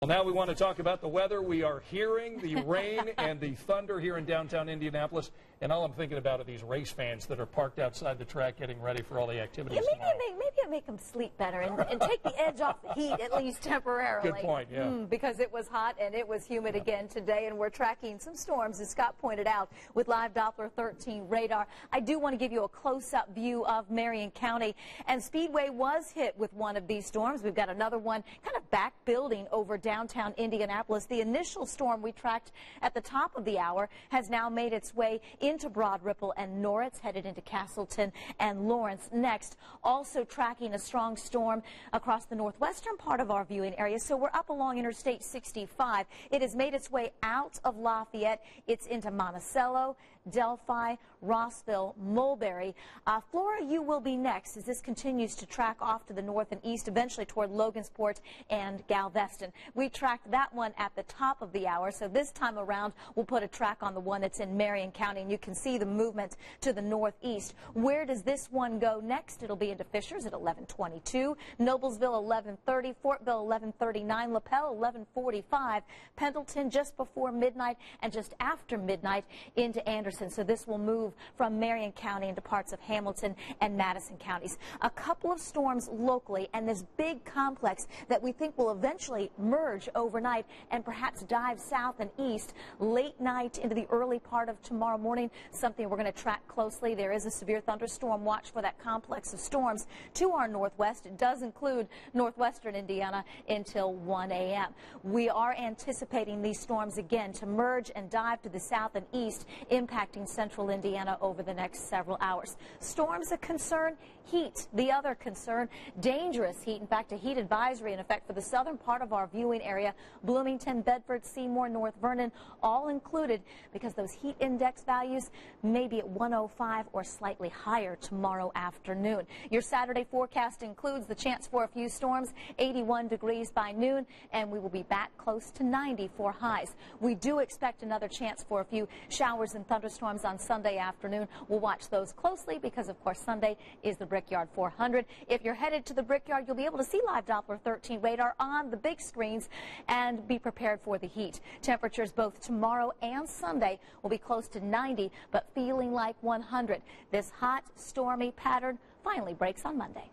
Well, now we want to talk about the weather. We are hearing the rain and the thunder here in downtown Indianapolis, and all I'm thinking about are these race fans that are parked outside the track getting ready for all the activities tomorrow. Maybe it make them sleep better and take the edge off the heat, at least temporarily. Good point, yeah. Because it was hot and it was humid again today, and we're tracking some storms, as Scott pointed out, with live Doppler 13 radar. I do want to give you a close-up view of Marion County, and Speedway was hit with one of these storms. We've got another one kind of back building over downtown Indianapolis. The initial storm we tracked at the top of the hour has now made its way into Broad Ripple and Norris, headed into Castleton and Lawrence next. Also tracking a strong storm across the northwestern part of our viewing area. So we're up along Interstate 65. It has made its way out of Lafayette. It's into Monticello, Delphi, Rossville, Mulberry. Flora, you will be next as this continues to track off to the north and east, eventually toward Logansport and Galveston. We tracked that one at the top of the hour, so this time around we'll put a track on the one that's in Marion County, and you can see the movement to the northeast. Where does this one go next? It'll be into Fishers at 11:22, Noblesville 11:30, Fortville 11:39, Lapel 11:45, Pendleton just before midnight, and just after midnight into Anderson. So this will move from Marion County into parts of Hamilton and Madison counties. A couple of storms locally, and this big complex that we think will eventually merge overnight and perhaps dive south and east late night into the early part of tomorrow morning. Something we're going to track closely. There is a severe thunderstorm watch for that complex of storms to our northwest. It does include northwestern Indiana until 1 a.m. We are anticipating these storms again to merge and dive to the south and east, impacting central Indiana over the next several hours. Storms a concern, heat the other concern, dangerous heat. In fact, a heat advisory in effect for the southern part of our viewing area, Bloomington, Bedford, Seymour, North Vernon, all included, because those heat index values may be at 105 or slightly higher tomorrow afternoon. Your Saturday forecast includes the chance for a few storms, 81 degrees by noon, and we will be back close to 90 for highs. We do expect another chance for a few showers and thunderstorms on Sunday afternoon. We'll watch those closely because, of course, Sunday is the Brickyard 400. If you're headed to the Brickyard, you'll be able to see live Doppler 13 radar on the big screens and be prepared for the heat. Temperatures both tomorrow and Sunday will be close to 90, but feeling like 100. This hot, stormy pattern finally breaks on Monday.